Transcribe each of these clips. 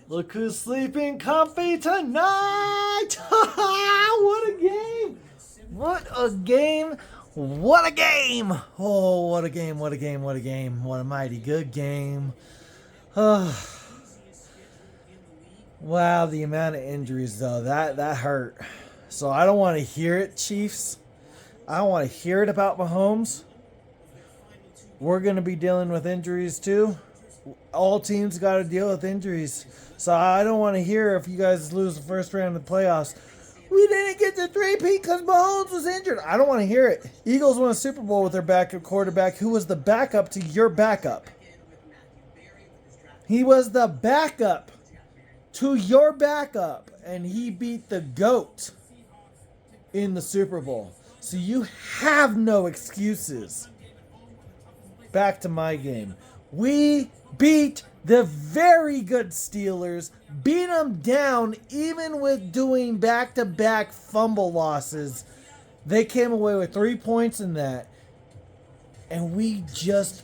Look who's sleeping comfy tonight! What a game! What a game! What a game! Oh, what a game! What a game! What a game! What a mighty good game! Wow, the amount of injuries though, that hurt. So I don't want to hear it, Chiefs. I don't want to hear it about Mahomes. We're going to be dealing with injuries too. All teams got to deal with injuries. So I don't want to hear if you guys lose the first round of the playoffs. We didn't get the three-peat because Mahomes was injured. I don't want to hear it. Eagles won a Super Bowl with their backup quarterback who was the backup to your backup. He was the backup to your backup, and he beat the GOAT in the Super Bowl. So you have no excuses. Back to my game. We beat the very good Steelers, beat them down even with doing back-to-back fumble losses. They came away with 3 points in that, and we just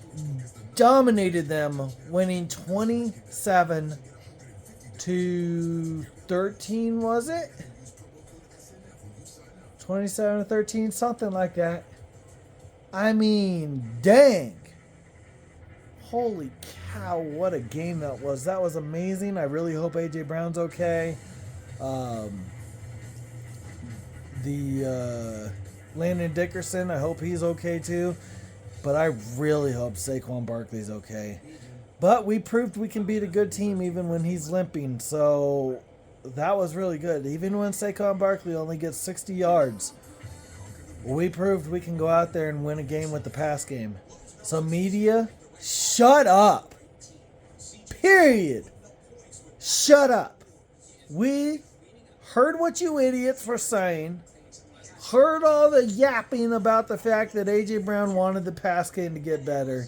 dominated them, winning 27-13, was it? 27-13, something like that. I mean, dang. Holy cow, what a game that was. That was amazing. I really hope A.J. Brown's okay. Landon Dickerson, I hope he's okay too. But I really hope Saquon Barkley's okay. But we proved we can beat a good team even when he's limping. So that was really good. Even when Saquon Barkley only gets 60 yards, we proved we can go out there and win a game with the pass game. So media, shut up. Period. Shut up. We heard what you idiots were saying. Heard all the yapping about the fact that A.J. Brown wanted the pass game to get better.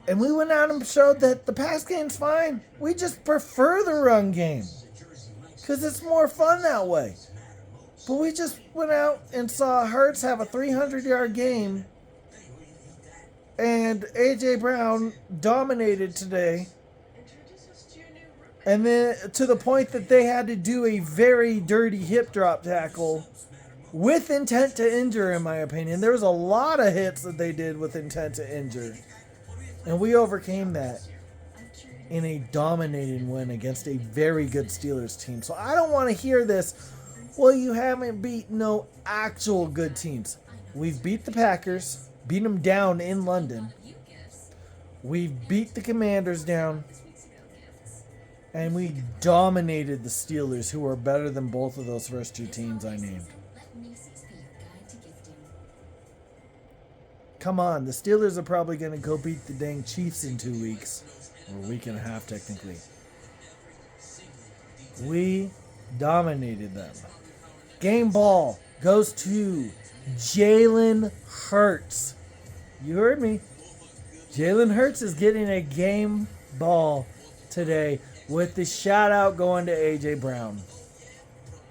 And we went out and showed that the pass game's fine. We just prefer the run game. Because it's more fun that way. But we just went out and saw Hurts have a 300-yard game. And A.J. Brown dominated today. And then to the point that they had to do a very dirty hip drop tackle with intent to injure, in my opinion. There was a lot of hits that they did with intent to injure. And we overcame that in a dominating win against a very good Steelers team. So I don't want to hear this, well, you haven't beat no actual good teams. We've beat the Packers, beat them down in London. We've beat the Commanders down. And we dominated the Steelers, who are better than both of those first two teams I named. Come on, the Steelers are probably going to go beat the dang Chiefs in 2 weeks. Or a week and a half, technically. We dominated them. Game ball goes to Jalen Hurts. You heard me. Jalen Hurts is getting a game ball today, with the shout out going to A.J. Brown.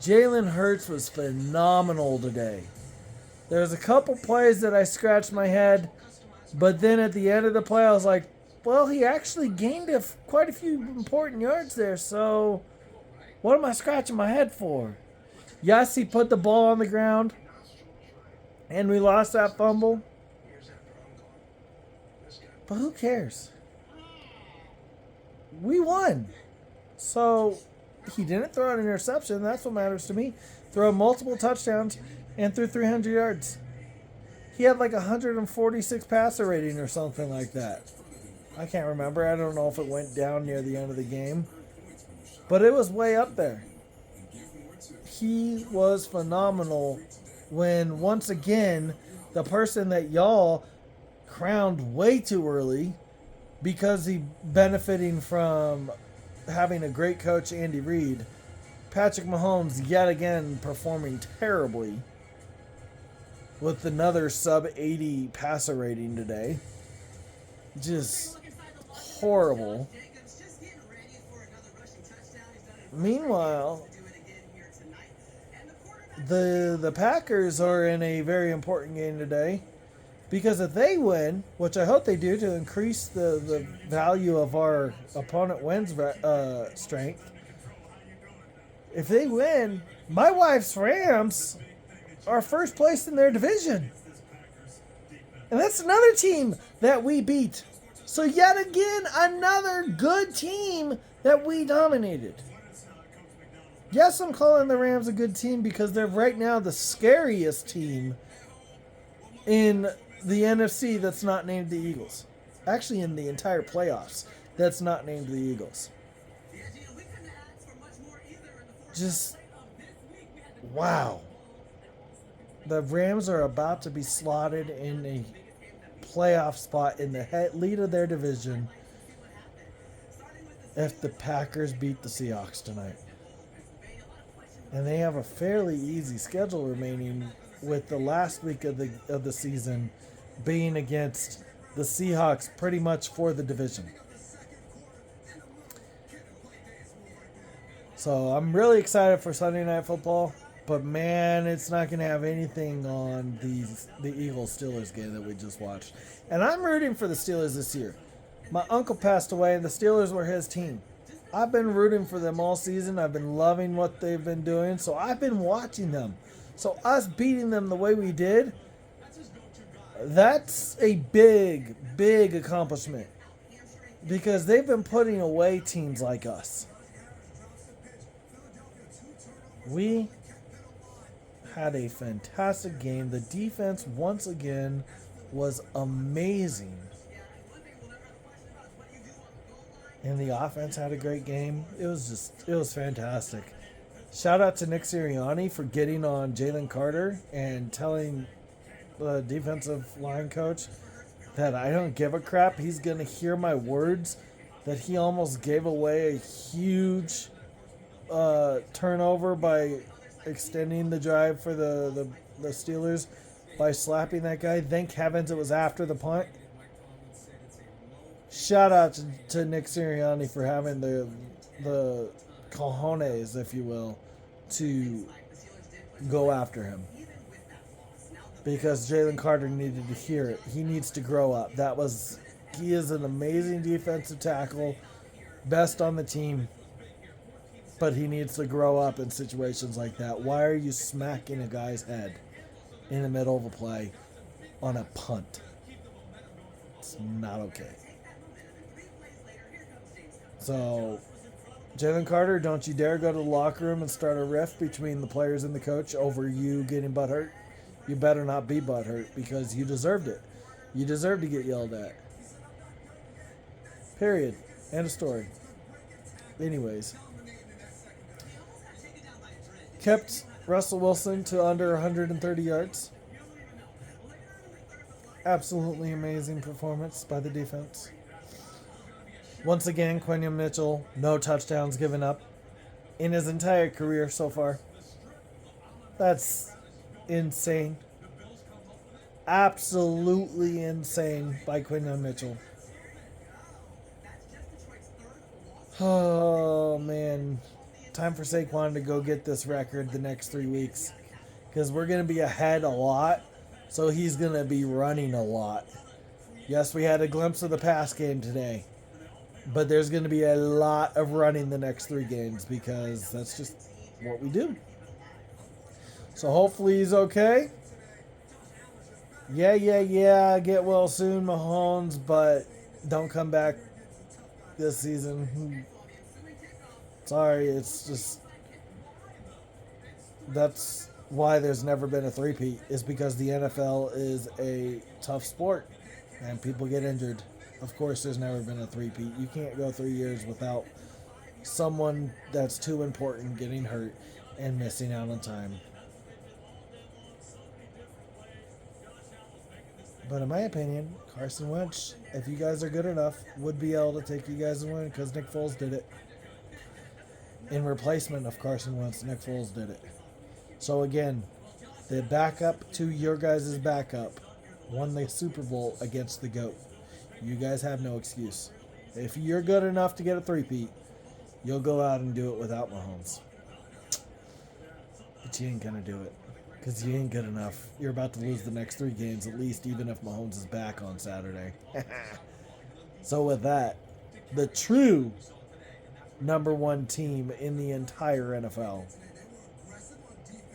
Jalen Hurts was phenomenal today. There's a couple plays that I scratched my head, but then at the end of the play I was like, well, he actually gained quite a few important yards there, so what am I scratching my head for? Yes, he put the ball on the ground, and we lost that fumble. But who cares? We won. So he didn't throw an interception. That's what matters to me. Throw multiple touchdowns and threw 300 yards. He had like 146 passer rating or something like that. I can't remember. I don't know if it went down near the end of the game. But it was way up there. He was phenomenal when, once again, the person that y'all crowned way too early because he benefiting from having a great coach, Andy Reid, Patrick Mahomes yet again performing terribly with another sub-80 passer rating today. Just horrible. Meanwhile, the Packers are in a very important game today Because if they win, which I hope they do to increase the value of our opponent wins strength, if they win, my wife's Rams are first place in their division. And that's another team that we beat. So yet again, another good team that we dominated. Yes, I'm calling the Rams a good team because they're right now the scariest team in the NFC that's not named the Eagles. Actually, in the entire playoffs, that's not named the Eagles. Just, wow. The Rams are about to be slotted in a playoff spot in the lead of their division if the Packers beat the Seahawks tonight. And they have a fairly easy schedule remaining, with the last week of the season being against the Seahawks pretty much for the division. So I'm really excited for Sunday Night Football, but man, it's not going to have anything on the Eagles-Steelers game that we just watched. And I'm rooting for the Steelers this year. My uncle passed away, and the Steelers were his team. I've been rooting for them all season. I've been loving what they've been doing, so I've been watching them. So us beating them the way we did, that's a big, big accomplishment. Because they've been putting away teams like us. We had a fantastic game. The defense, once again, was amazing. And the offense had a great game. It was fantastic. Shout out to Nick Sirianni for getting on Jalen Carter and telling the defensive line coach that I don't give a crap. He's going to hear my words, that he almost gave away a huge turnover by extending the drive for the Steelers by slapping that guy. Thank heavens it was after the punt. Shout out to Nick Sirianni for having the cojones, if you will, to go after him. Because Jalen Carter needed to hear it. He needs to grow up. He is an amazing defensive tackle, best on the team, but he needs to grow up in situations like that. Why are you smacking a guy's head in the middle of a play on a punt? It's not okay. So, Jalen Carter, don't you dare go to the locker room and start a rift between the players and the coach over you getting butthurt. You better not be butthurt because you deserved it. You deserve to get yelled at. Period. End of story. Anyways. Kept Russell Wilson to under 130 yards. Absolutely amazing performance by the defense. Once again, Quinion Mitchell, no touchdowns given up in his entire career so far. That's insane. Absolutely insane by Quinion Mitchell. Oh, man. Time for Saquon to go get this record the next 3 weeks. Because we're going to be ahead a lot. So he's going to be running a lot. Yes, we had a glimpse of the pass game today. But there's going to be a lot of running the next 3 games because that's just what we do. So hopefully he's okay. Yeah. Get well soon, Mahomes, but don't come back this season. Sorry, it's just... That's why there's never been a three-peat, is because the NFL is a tough sport and people get injured. Of course, there's never been a three-peat. You can't go 3 years without someone that's too important getting hurt and missing out on time. But in my opinion, Carson Wentz, if you guys are good enough, would be able to take you guys and win because Nick Foles did it. In replacement of Carson Wentz, Nick Foles did it. So again, the backup to your guys' backup won the Super Bowl against the GOAT. You guys have no excuse. If you're good enough to get a three-peat, you'll go out and do it without Mahomes. But you ain't going to do it. Because you ain't good enough. You're about to lose the next 3 games at least, even if Mahomes is back on Saturday. So with that, the true number 1 team in the entire NFL.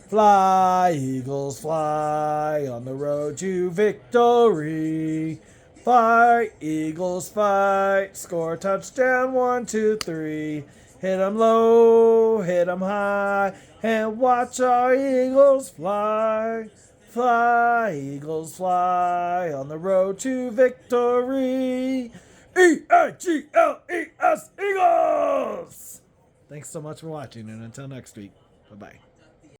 Fly, Eagles, fly on the road to victory. Fight, Eagles, fight. Score a touchdown, 1, 2, 3. Hit 'em low, hit 'em high, and watch our Eagles fly. Fly, Eagles, fly on the road to victory. Eagles! Eagles! Thanks so much for watching, and until next week, bye-bye.